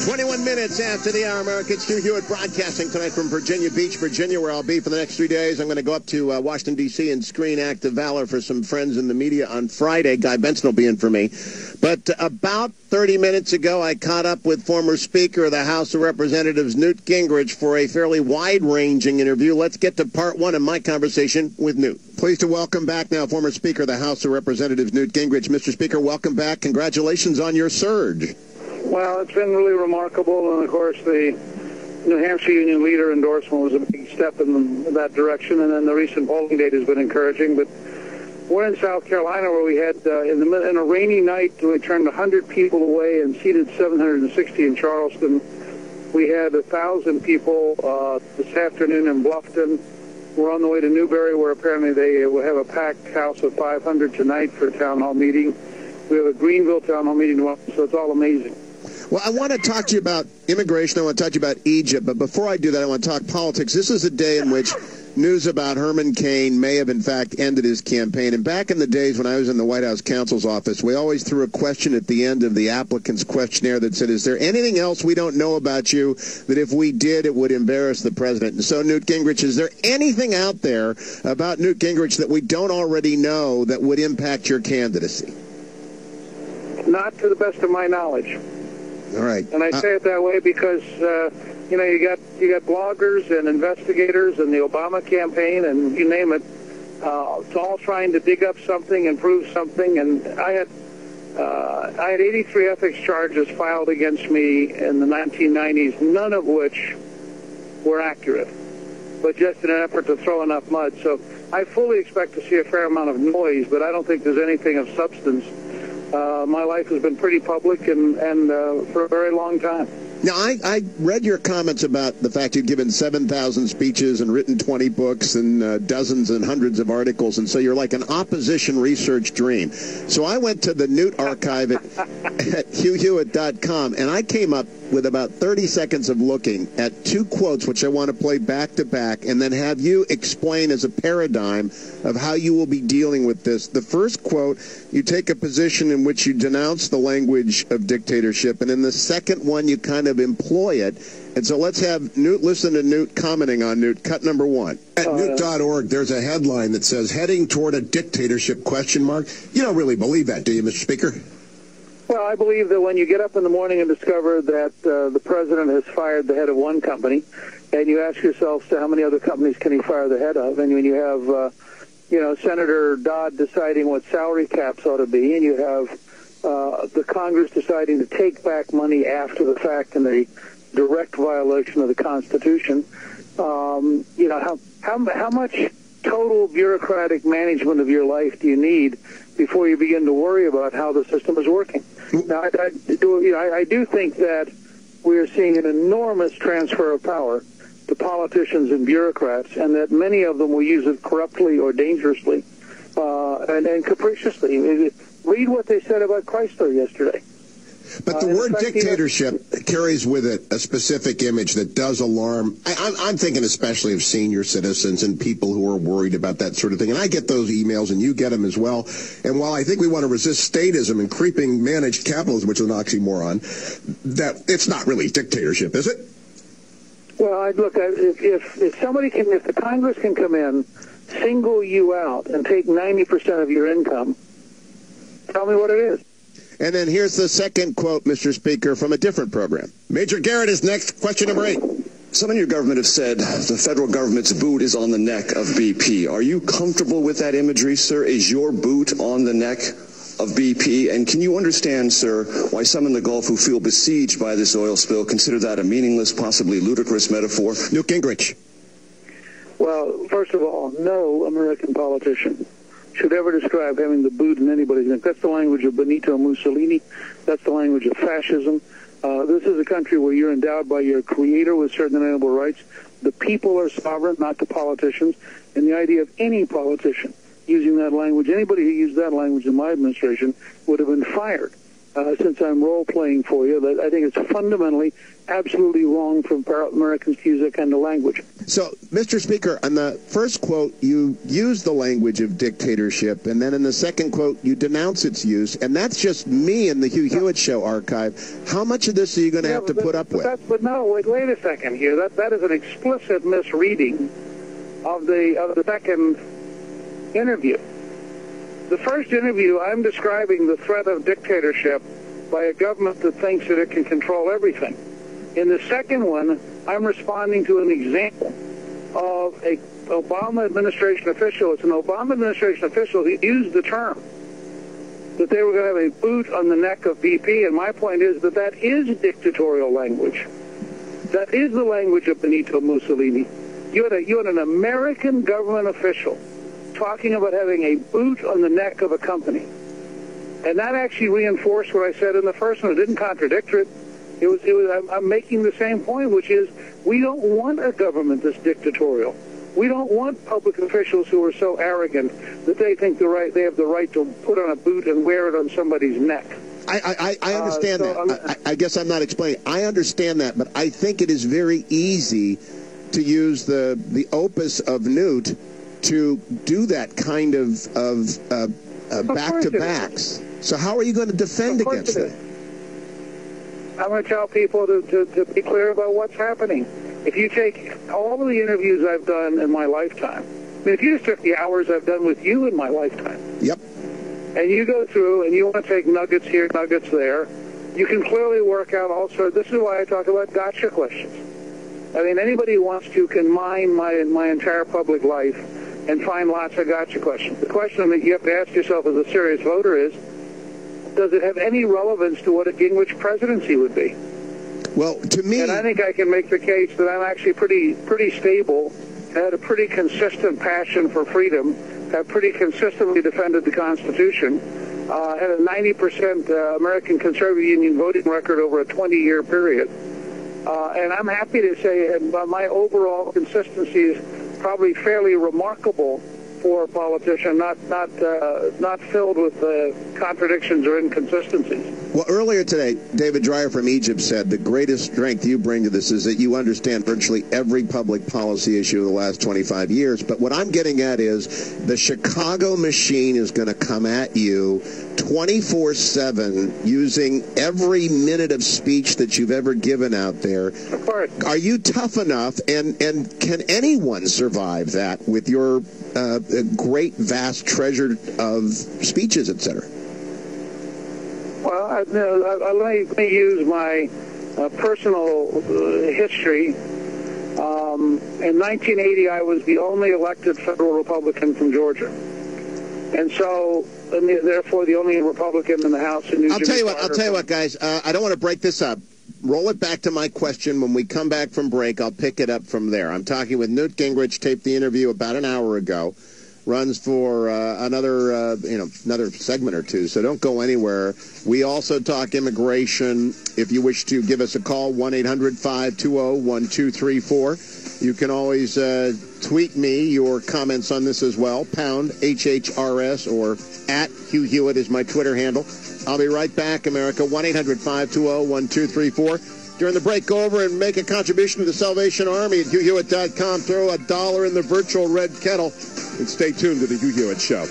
21 minutes after the hour, America. It's Hugh Hewitt broadcasting tonight from Virginia Beach, Virginia, where I'll be for the next 3 days. I'm going to go up to Washington, D.C. and screen Act of Valor for some friends in the media on Friday. Guy Benson will be in for me. But about 30 minutes ago, I caught up with former Speaker of the House of Representatives, Newt Gingrich, for a fairly wide-ranging interview. Let's get to part one of my conversation with Newt. Pleased to welcome back now former Speaker of the House of Representatives, Newt Gingrich. Mr. Speaker, welcome back. Congratulations on your surge. Well, it's been really remarkable, and of course the New Hampshire Union leader endorsement was a big step in that direction, and then the recent polling data has been encouraging. But we're in South Carolina where we had, in a rainy night, we turned 100 people away and seated 760 in Charleston. We had 1,000 people this afternoon in Bluffton. We're on the way to Newberry, where apparently they will have a packed house of 500 tonight for a town hall meeting. We have a Greenville town hall meeting tomorrow, so it's all amazing. Well, I want to talk to you about immigration. I want to talk to you about Egypt. But before I do that, I want to talk politics. This is a day in which news about Herman Cain may have, in fact, ended his campaign. And back in the days when I was in the White House counsel's office, we always threw a question at the end of the applicant's questionnaire that said, is there anything else we don't know about you that if we did, it would embarrass the president? And so, Newt Gingrich, is there anything out there about Newt Gingrich that we don't already know that would impact your candidacy? Not to the best of my knowledge. All right. And I say it that way because, you got bloggers and investigators and the Obama campaign and you name it. It's all trying to dig up something and prove something. And I had 83 ethics charges filed against me in the 1990s, none of which were accurate, but just in an effort to throw enough mud. So I fully expect to see a fair amount of noise, but I don't think there's anything of substance. My life has been pretty public and for a very long time. Now, I read your comments about the fact you'd given 7,000 speeches and written 20 books and dozens and hundreds of articles, and so you're like an opposition research dream. So I went to the Newt archive at HughHewitt.com, and I came up with about 30 seconds of looking at two quotes, which I want to play back to back, and then have you explain as a paradigm of how you will be dealing with this. The first quote, you take a position in which you denounce the language of dictatorship, and in the second one, you kind of employ it. And so let's have Newt listen to Newt commenting on Newt. Cut number one. At Newt.org, there's a headline that says, heading toward a dictatorship, ? You don't really believe that, do you, Mr. Speaker? Well, I believe that when you get up in the morning and discover that the president has fired the head of one company, and you ask yourself, so how many other companies can he fire the head of? And when you have, Senator Dodd deciding what salary caps ought to be, and you have the Congress deciding to take back money after the fact in a direct violation of the Constitution, how much total bureaucratic management of your life do you need before you begin to worry about how the system is working? Now, I do think that we are seeing an enormous transfer of power to politicians and bureaucrats, and that many of them will use it corruptly or dangerously and capriciously. Read what they said about Chrysler yesterday. But the word dictatorship carries with it a specific image that does alarm. I'm thinking especially of senior citizens and people who are worried about that sort of thing. And I get those emails, and you get them as well. And while I think we want to resist statism and creeping managed capitalism, which is an oxymoron, that it's not really dictatorship, is it? Well, look, if the Congress can come in, single you out, and take 90% of your income, tell me what it is. And then here's the second quote, Mr. Speaker, from a different program. Major Garrett is next. Question number 8. Some in your government have said the federal government's boot is on the neck of BP. Are you comfortable with that imagery, sir? Is your boot on the neck of BP? And can you understand, sir, why some in the Gulf who feel besieged by this oil spill consider that a meaningless, possibly ludicrous metaphor? Newt Gingrich. Well, first of all, no American politician should ever describe having the boot in anybody's neck. That's the language of Benito Mussolini. That's the language of fascism. This is a country where you're endowed by your creator with certain inalienable rights. The people are sovereign, not the politicians. And the idea of any politician using that language, anybody who used that language in my administration would have been fired. since I'm role-playing for you, that I think it's fundamentally absolutely wrong for Americans to use that kind of language. So, Mr. Speaker, on the first quote, you use the language of dictatorship, and then in the second quote, you denounce its use, and that's just me in the Hugh Hewitt Show archive. How much of this are you going to have to put up with? But no, wait a second here. That is an explicit misreading of the second interview. The first interview, I'm describing the threat of dictatorship by a government that thinks that it can control everything. In the second one, I'm responding to an example of a Obama administration official. It's an Obama administration official who used the term that they were going to have a boot on the neck of BP, and my point is that that is dictatorial language. That is the language of Benito Mussolini. You had an American government official talking about having a boot on the neck of a company. And that actually reinforced what I said in the first one. It didn't contradict it. I'm making the same point, which is we don't want a government that's dictatorial. We don't want public officials who are so arrogant that they think they have the right to put on a boot and wear it on somebody's neck. I understand that. I guess I'm not explaining. I understand that, but I think it is very easy to use the opus of Newt to do that kind of back-to-backs. So how are you going to defend against that? I'm going to tell people to be clear about what's happening. If you take all of the interviews I've done in my lifetime, I mean, if you just took the hours I've done with you in my lifetime, yep, and you go through and you want to take nuggets here, nuggets there, you can clearly work out all sorts. This is why I talk about gotcha questions. I mean, anybody who wants to can mine my entire public life and find lots of gotcha questions. The question that you have to ask yourself as a serious voter is, does it have any relevance to what a Gingrich presidency would be? Well, to me... And I think I can make the case that I'm actually pretty stable, had a pretty consistent passion for freedom, have pretty consistently defended the Constitution, had a 90% American Conservative Union voting record over a 20-year period. And I'm happy to say my overall consistency is probably fairly remarkable for a politician, not filled with contradictions or inconsistencies. Well, earlier today, David Dreyer from Egypt said the greatest strength you bring to this is that you understand virtually every public policy issue of the last 25 years. But what I'm getting at is the Chicago machine is going to come at you 24/7 using every minute of speech that you've ever given out there. Of course. Are you tough enough, and can anyone survive that with your great, vast treasure of speeches, etc.? Well, let me use my personal history. In 1980, I was the only elected federal Republican from Georgia. And so, therefore, the only Republican in the House in New Jersey. I'll tell you what, guys. I don't want to break this up. Roll it back to my question. When we come back from break, I'll pick it up from there. I'm talking with Newt Gingrich, taped the interview about an hour ago. Runs for another segment or two, so don't go anywhere. We also talk immigration. If you wish to give us a call, 1-800-520-1234. You can always tweet me your comments on this as well. Pound HHRS or at Hugh Hewitt is my Twitter handle. I'll be right back, America. 1-800-520-1234. During the break, go over and make a contribution to the Salvation Army at HughHewitt.com. Throw $1 in the virtual red kettle. And stay tuned to the Hugh Hewitt Show.